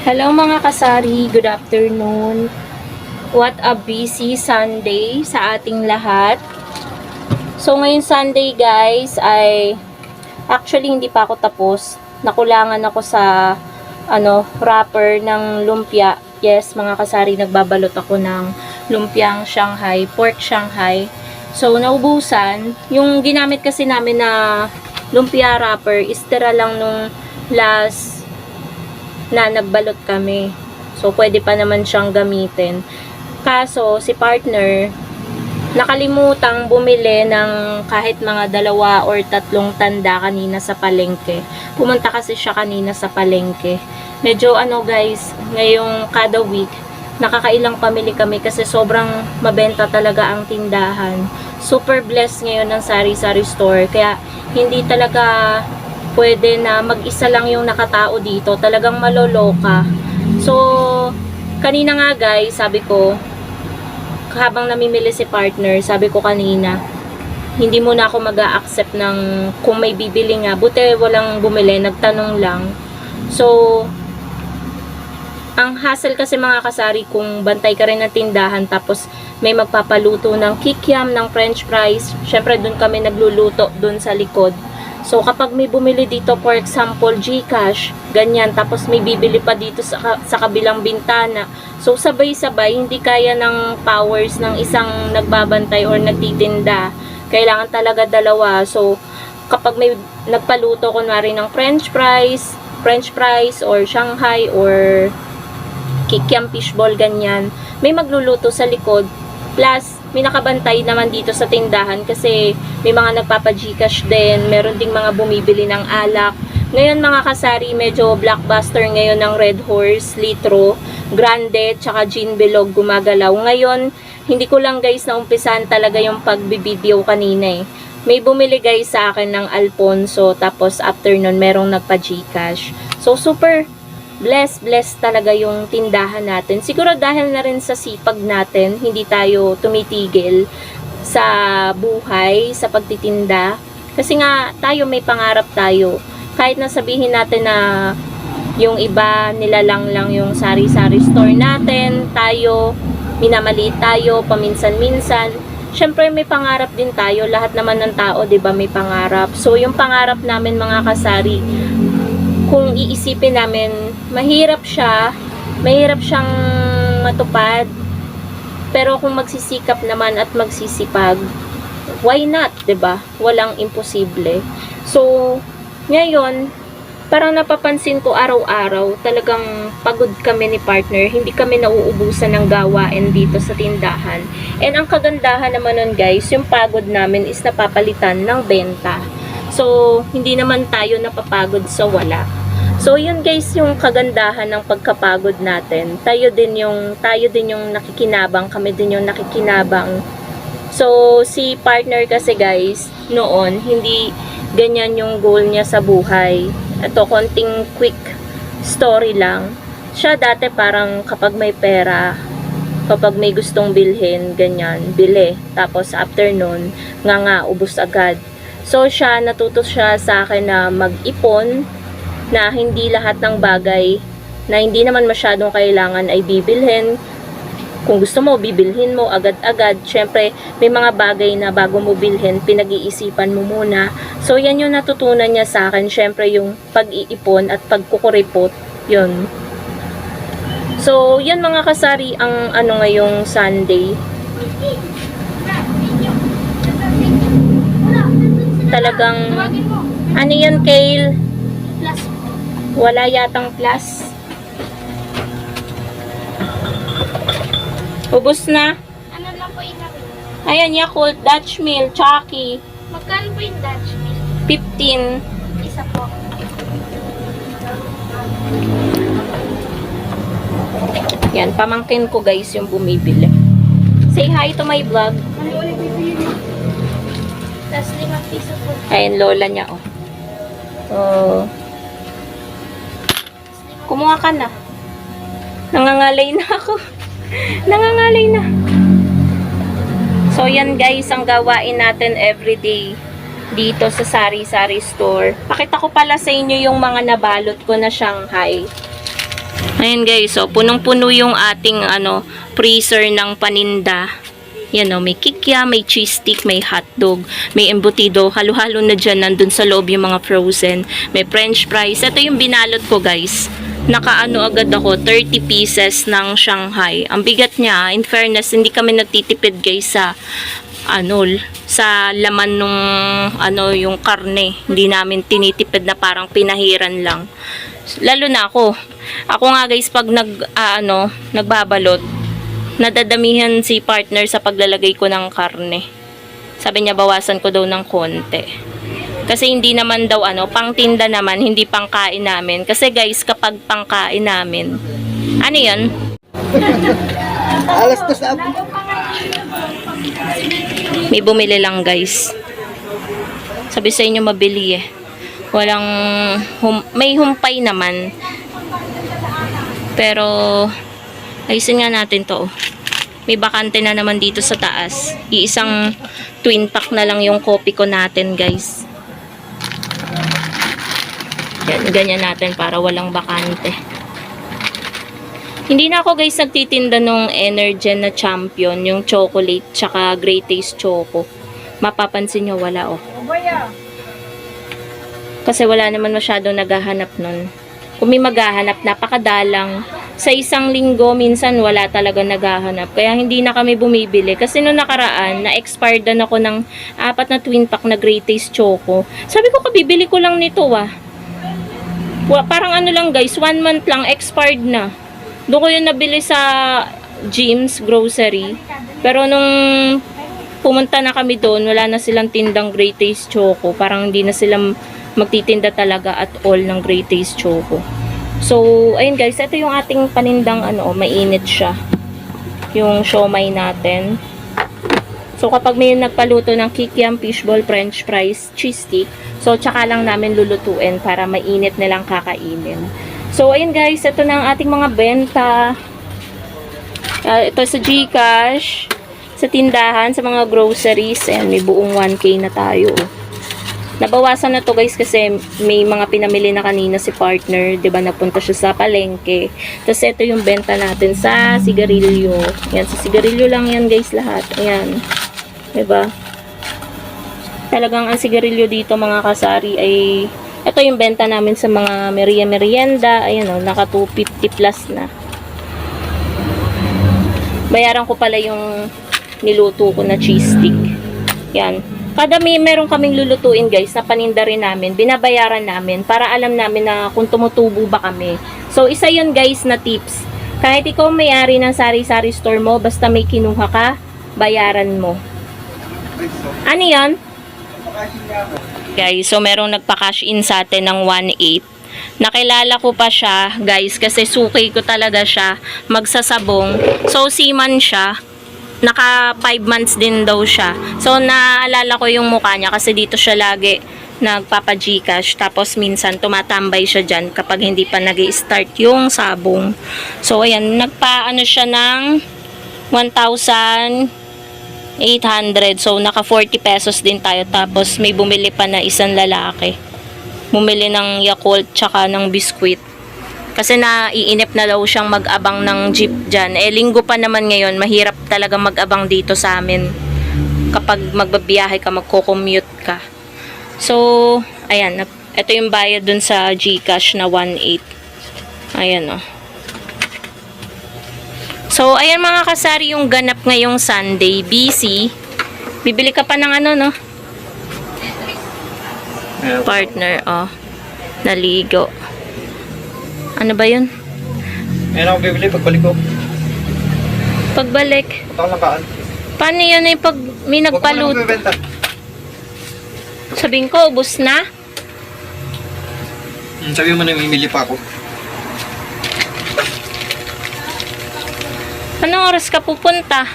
Hello mga kasari, good afternoon. What a busy Sunday sa ating lahat. So ngayon Sunday guys ay actually hindi pa ako tapos. Nakulangan ako sa wrapper ng lumpia. Yes mga kasari, nagbabalot ako ng lumpiang Shanghai, pork Shanghai. So naubusan. Yung ginamit kasi namin na lumpia wrapper is tira lang nung last na nagbalot kami. So, pwede pa naman siyang gamitin. Kaso, si partner, nakalimutang bumili ng kahit mga 2 or 3 tanda kanina sa palengke. Pumunta kasi siya kanina sa palengke. Medyo guys, ngayong kada week, nakakailang pamili kami kasi sobrang mabenta talaga ang tindahan. Super blessed ngayon ng sari-sari store. Kaya, hindi talaga pwede na mag-isa lang yung nakatao dito. Talagang maloloka. So, kanina nga guys, sabi ko, habang namimili si partner, sabi ko kanina, hindi muna ako mag-a-accept ng kung may bibili nga. Buti walang bumili, nagtanong lang. So, ang hassle kasi mga kasari, kung bantay ka rin ng tindahan, tapos may magpapaluto ng kikiam, ng french fries, syempre dun kami nagluluto, dun sa likod. So, kapag may bumili dito, for example, GCash, ganyan, tapos may bibili pa dito sa kabilang bintana. So, sabay-sabay, hindi kaya ng powers ng isang nagbabantay or nagtitinda. Kailangan talaga 2. So, kapag may nagpaluto, kunwari ng french fries, or Shanghai, or kikiam fishball, ganyan, may magluluto sa likod. Plus, may nakabantay naman dito sa tindahan kasi may mga nagpapa-GCash din, meron ding mga bumibili ng alak. Ngayon mga kasari, medyo blockbuster ngayon ng Red Horse, Litro, Grande, tsaka Gin Bilog gumagalaw. Ngayon, hindi ko lang guys naumpisan talaga yung pagbibideo kanina eh. May bumili guys sa akin ng Alfonso, tapos after nun merong nagpa-GCash. So super blessed talaga yung tindahan natin. Siguro dahil na rin sa sipag natin, hindi tayo tumitigil sa buhay, sa pagtitinda. Kasi nga, tayo may pangarap tayo. Kahit na sabihin natin na yung iba nilalang lang yung sari-sari store natin, tayo, minamaliit tayo, paminsan-minsan. Syempre may pangarap din tayo. Lahat naman ng tao, 'di ba, may pangarap. So yung pangarap namin mga kasari, kung iisipin namin, mahirap siyang matupad. Pero kung magsisikap naman at magsisipag, why not, 'di ba? Walang imposible. So, ngayon, parang napapansin ko araw-araw, talagang pagod kami ni partner, hindi kami nauubusan ng gawain dito sa tindahan. And ang kagandahan naman nun guys, yung pagod namin is napapalitan ng benta. So, hindi naman tayo napapagod sa wala. So, yun guys, yung kagandahan ng pagkapagod natin. Tayo din yung nakikinabang, kami din yung nakikinabang. So, si partner kasi guys, noon, hindi ganyan yung goal niya sa buhay. Ito, konting quick story lang. Siya dati parang kapag may pera, kapag may gustong bilhin, ganyan, bili. Tapos after nun, nga, ubos agad. So, natuto siya sa akin na mag-ipon, na hindi lahat ng bagay na hindi naman masyadong kailangan ay bibilhin. Kung gusto mo, bibilhin mo agad-agad. Syempre, may mga bagay na bago mo bilhin, pinag-iisipan mo muna. So, yan yung natutunan niya sa akin. Syempre, yung pag-iipon at pagkukuripot, yun. So, yan mga kasari ang ngayong Sunday. Talagang, ano yan, Kale? Wala yatang plus. Ubus na. Ano lang po yung Ayan, Yakult, Dutch Mill, Chucky. Magkano po yung Dutch Mill? 15. Isa po. Yan, pamangkin ko guys yung bumibili. Say hi to my vlog. Tapos 5 piso po. Ayan, lola niya, oh. Oh. Kumuha ka na. Nangangalay na ako. Nangangalay na. So, yan guys, ang gawain natin everyday dito sa Sari-Sari Store. Pakita ko pala sa inyo yung mga nabalot ko na Shanghai. Ayan guys, so punong-puno yung ating freezer ng paninda. Yan o, may kikya, may cheese stick, may hotdog, may embutido, halo-halo na dyan, nandun sa loob yung mga frozen, may french fries. Ito yung binalot ko guys. Nakaano agad ako, 30 pieces ng Shanghai. Ang bigat niya, in fairness, hindi kami nagtitipid guys sa sa laman nung yung karne. Hindi namin tinitipid na parang pinahiran lang. Lalo na ako. Ako nga guys, pag nagbabalot, nadadamihan si partner sa paglalagay ko ng karne. Sabi niya, bawasan ko daw ng konti. Kasi hindi naman daw pangtinda naman, hindi pangkain namin. Kasi guys, kapag pangkain namin, ano yan? Alas 2 na. May bumili lang guys. Sabi sa inyo mabili eh. Walang, may humpay naman. Pero, ayusin nga natin to. May bakante na naman dito sa taas. Iisang twin pack na lang yung coffee ko natin guys. Yan, ganyan natin para walang bakante. Hindi na ako guys nagtitinda nung Energen na Champion, yung chocolate tsaka Great Taste Choco. Mapapansin nyo wala oh. Kasi wala naman masyadong naghahanap nun. Kung may maghahanap, napakadalang. Sa isang linggo, minsan wala talaga naghahanap. Kaya hindi na kami bumibili. Kasi nung nakaraan, na-expired na ako ng 4 na twin pack na Great Taste Choco. Sabi ko, kabibili ko lang nito ah. Parang lang guys, 1 month lang, expired na. Doon ko yung nabili sa Jim's Grocery. Pero nung pumunta na kami doon, wala na silang tindang Great Taste Choco. Parang hindi na sila magtitinda talaga at all ng Great Taste Choco. So, ayun guys, ito yung ating panindang mainit siya. Yung siomai natin. So, kapag may nagpaluto ng kikiam, fishball, french fries, cheese stick, so, tsaka lang namin lulutuin para mainit nilang kakainin. So, ayun guys, ito na ang ating mga benta. Ito sa GCash, sa tindahan, sa mga groceries. Ayan, may buong 1K na tayo. Nabawasan na to guys kasi may mga pinamili na kanina si partner. Diba, napunta siya sa palengke. Tapos ito yung benta natin sa sigarilyo. Ayan, sa sigarilyo lang yan guys lahat. Ayan. Diba? Talagang ang sigarilyo dito mga kasari ay ito yung benta namin sa mga merienda. Ayan o, naka 250 plus na. Bayaran ko pala yung niluto ko na cheese stick. Yan. Kada meron kaming lulutuin guys, na paninda rin namin, binabayaran namin para alam namin na kung tumutubo ba kami. So, isa yun guys na tips. Kahit ikaw may-ari ng sari-sari store mo, basta may kinuha ka, bayaran mo. Ano yan? Guys, so merong nagpa-cash in sa atin ng 1.8. Nakilala ko pa siya, guys, kasi suki ko talaga siya, magsasabong. So, seaman siya. Naka 5 months din daw siya. So, naalala ko yung mukha niya kasi dito siya lagi nagpapa-Gcash. Tapos, minsan tumatambay siya dyan kapag hindi pa nag-i-start yung sabong. So, ayan, nagpa-ano siya ng 1,800. So, naka 40 pesos din tayo. Tapos, may bumili pa na isang lalaki. Bumili ng Yakult tsaka ng biskwit. Kasi naiinip na daw siyang mag-abang ng jeep dyan. Eh, linggo pa naman ngayon, mahirap talaga mag-abang dito sa amin. Kapag magbabiyahe ka, magko-commute ka. So, ayan. Ito yung bayad dun sa Gcash na 1.8. Ayan o. So, ayan mga kasari yung ganap ngayong Sunday. Busy. Bibili ka pa ng no? Partner, naligo. Ano ba yun? Ayan ako bibili pagbalik ko. Pagbalik. Punta ko lang kaan. Paano yan eh pag may Huwag mo na nagpaluto? magbibenta. Sabihin ko, ubos na. Sabi mo na mimili pa ako. Anong oras ka pupunta?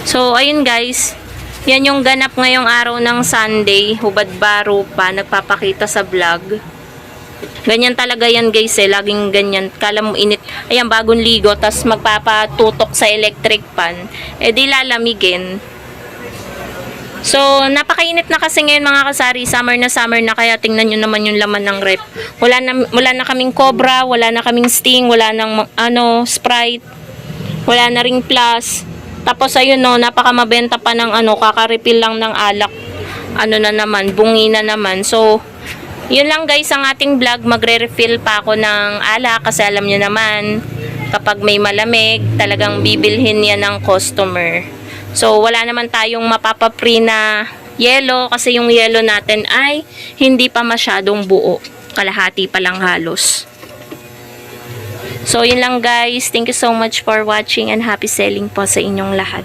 So, ayun guys. Yan yung ganap ngayong araw ng Sunday. Hubad baro pa. Nagpapakita sa vlog. Ganyan talaga yan guys eh. Laging ganyan. Kala mo init. Ayan, bagong ligo. Tas magpapatutok sa electric pan. Eh di lalamigin. So, napakainit na kasi ngayon mga kasari. Summer na kaya tingnan nyo naman yung laman ng rep. Wala na kaming Cobra, wala na kaming Sting, wala nang Sprite, wala na ring Plus. Tapos ayun no, napakamabenta pa ng kaka-refill lang ng alak. Na naman, bungi na naman. So, yun lang guys ang ating vlog. Magre-refill pa ako ng alak kasi alam nyo naman, kapag may malamig, talagang bibilhin yan ng customer. So, wala naman tayong mapapa-free na yelo kasi yung yelo natin ay hindi pa masyadong buo. Kalahati pa lang halos. So, yun lang guys. Thank you so much for watching and happy selling po sa inyong lahat.